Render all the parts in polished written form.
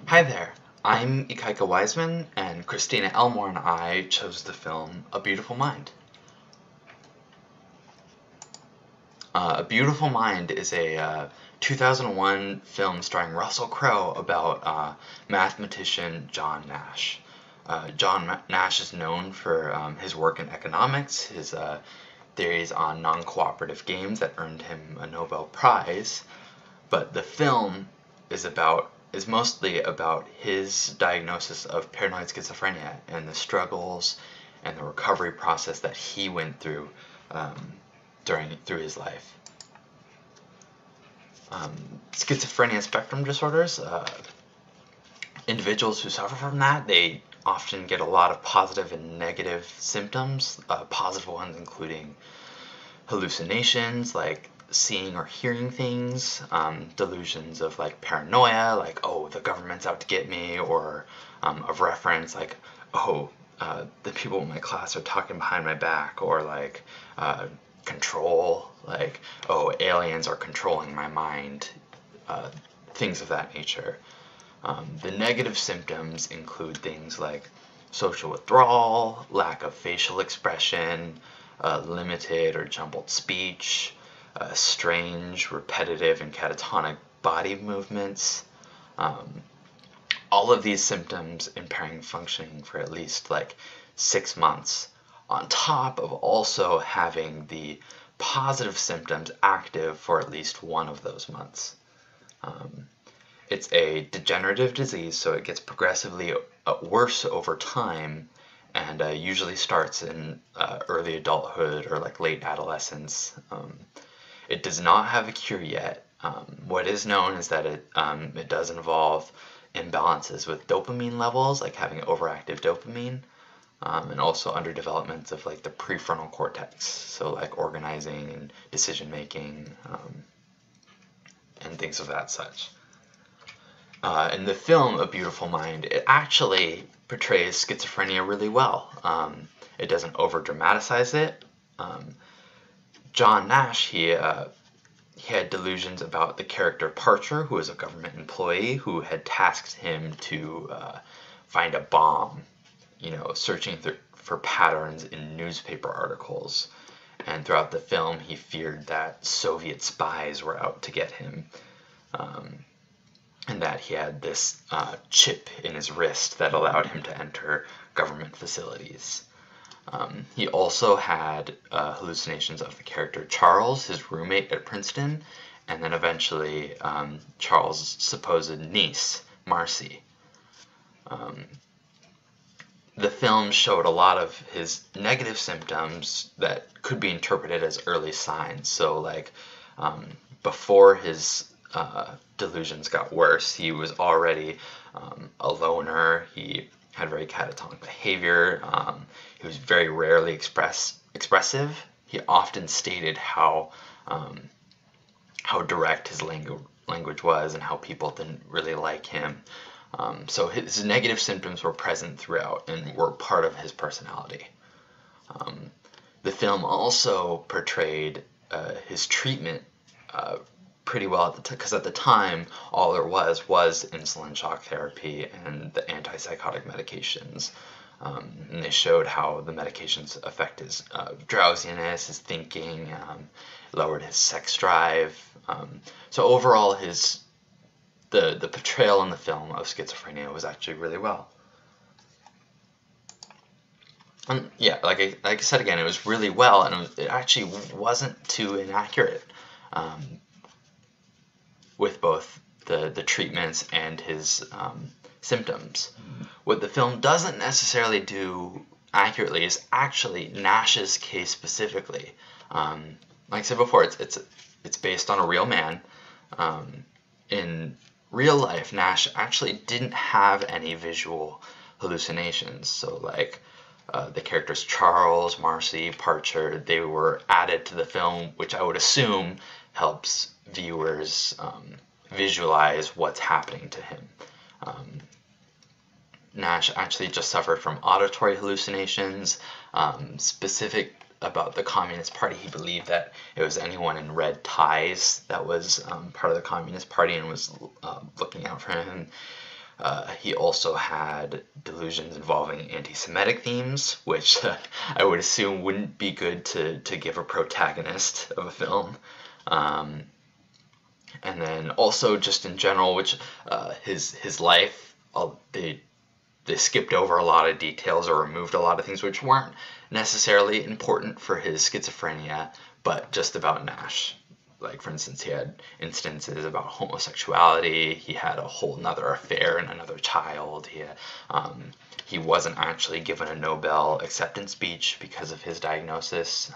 Hi there, I'm Ikaika Wiseman, and Christina Elmore and I chose the film A Beautiful Mind. A Beautiful Mind is a 2001 film starring Russell Crowe about mathematician John Nash. John Nash is known for his work in economics, his theories on non-cooperative games that earned him a Nobel Prize, but the film is mostly about his diagnosis of paranoid schizophrenia and the struggles and the recovery process that he went through through his life. Schizophrenia spectrum disorders, individuals who suffer from that, they often get a lot of positive and negative symptoms. Positive ones including hallucinations, like seeing or hearing things, delusions of like paranoia, like, oh, the government's out to get me, or of reference, like, oh, the people in my class are talking behind my back, or like control, like, oh, aliens are controlling my mind, things of that nature. The negative symptoms include things like social withdrawal, lack of facial expression, limited or jumbled speech, strange, repetitive, and catatonic body movements. All of these symptoms impairing functioning for at least like 6 months, on top of also having the positive symptoms active for at least one of those months. It's a degenerative disease, so it gets progressively worse over time, and usually starts in early adulthood or like late adolescence. It does not have a cure yet. What is known is that it does involve imbalances with dopamine levels, like having overactive dopamine, and also underdevelopment of like the prefrontal cortex, so like organizing and decision making, and things of that such. In the film A Beautiful Mind, it actually portrays schizophrenia really well. It doesn't over dramatize it. John Nash, he had delusions about the character Parcher, who was a government employee who had tasked him to find a bomb, searching for patterns in newspaper articles. And throughout the film, he feared that Soviet spies were out to get him, and that he had this chip in his wrist that allowed him to enter government facilities. He also had hallucinations of the character Charles, his roommate at Princeton, and then eventually Charles' supposed niece, Marcy. The film showed a lot of his negative symptoms that could be interpreted as early signs. So like before his delusions got worse, he was already a loner. He had very catatonic behavior. He was very rarely expressive. He often stated how direct his language was and how people didn't really like him. So his negative symptoms were present throughout and were part of his personality. The film also portrayed his treatment pretty well, because at the time all there was insulin shock therapy and the antipsychotic medications. And they showed how the medications affect his drowsiness, his thinking, lowered his sex drive. So overall, the portrayal in the film of schizophrenia was actually really well. And yeah, like I said again, it was really well, and it actually wasn't too inaccurate with both the treatments and his symptoms. What the film doesn't necessarily do accurately is actually Nash's case specifically. Like I said before, it's based on a real man. In real life, Nash actually didn't have any visual hallucinations. So like the characters Charles, Marcy, Parcher, they were added to the film, which I would assume helps viewers visualize what's happening to him. Nash actually just suffered from auditory hallucinations, specific about the Communist Party. He believed that it was anyone in red ties that was part of the Communist Party and was looking out for him. He also had delusions involving anti-Semitic themes, which I would assume wouldn't be good to give a protagonist of a film. And then also just in general, which his life, they skipped over a lot of details or removed a lot of things which weren't necessarily important for his schizophrenia, but just about Nash. Like, for instance, he had instances about homosexuality, he had a whole nother affair in another child, he wasn't actually given a Nobel acceptance speech because of his diagnosis.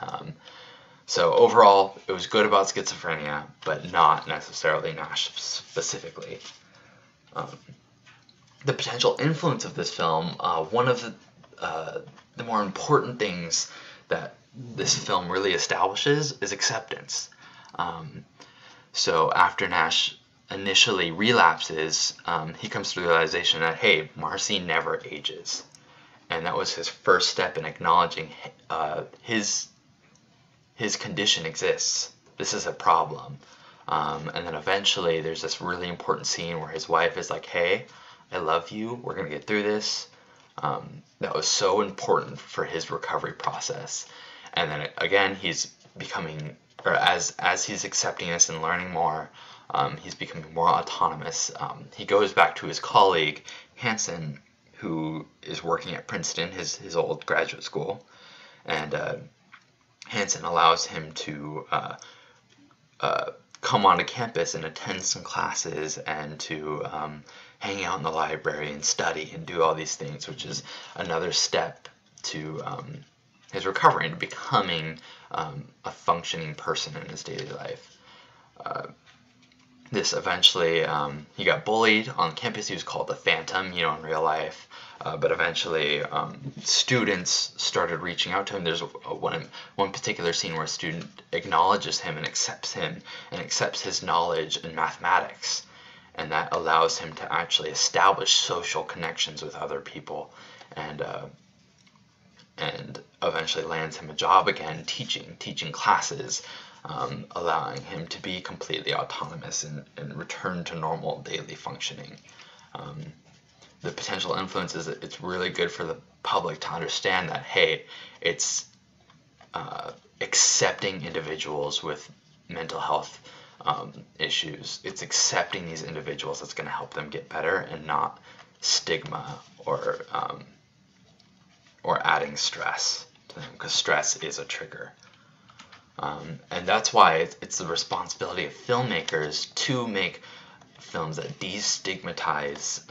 So overall, it was good about schizophrenia, but not necessarily Nash specifically. The potential influence of this film, one of the more important things that this film really establishes is acceptance. So after Nash initially relapses, he comes to the realization that, hey, Marcy never ages. And that was his first step in acknowledging his condition exists. This is a problem. And then eventually there's this really important scene where his wife is like, hey, I love you, we're going to get through this. That was so important for his recovery process. And then again, he's becoming, or as he's accepting this and learning more, he's becoming more autonomous. He goes back to his colleague, Hansen, who is working at Princeton, his old graduate school. And Hansen allows him to come onto campus and attend some classes and to hang out in the library and study and do all these things, which is another step to his recovery and becoming a functioning person in his daily life. This eventually, he got bullied on campus. He was called the Phantom, in real life. But eventually, students started reaching out to him. There's one particular scene where a student acknowledges him and accepts his knowledge in mathematics. And that allows him to actually establish social connections with other people, and eventually lands him a job again, teaching classes, allowing him to be completely autonomous and return to normal daily functioning. The potential influence is that it's really good for the public to understand that, hey, it's accepting individuals with mental health issues. It's accepting these individuals that's going to help them get better, and not stigma or adding stress to them, because stress is a trigger. And that's why it's the responsibility of filmmakers to make films that destigmatize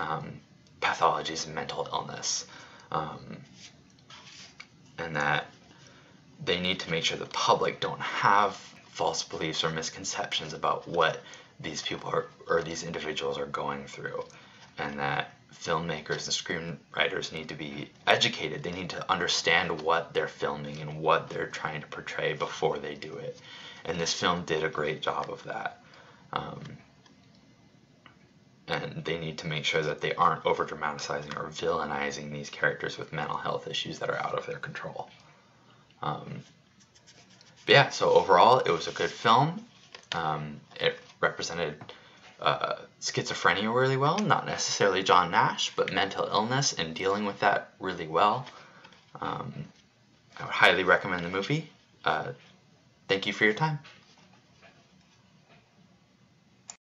pathologies and mental illness, and that they need to make sure the public don't have false beliefs or misconceptions about what these people or these individuals are going through, and that filmmakers and screenwriters need to be educated. They need to understand what they're filming and what they're trying to portray before they do it. And this film did a great job of that. And they need to make sure that they aren't over-dramatizing or villainizing these characters with mental health issues that are out of their control. But yeah, so overall, it was a good film. It represented schizophrenia really well, not necessarily John Nash, but mental illness and dealing with that really well. I would highly recommend the movie. Thank you for your time.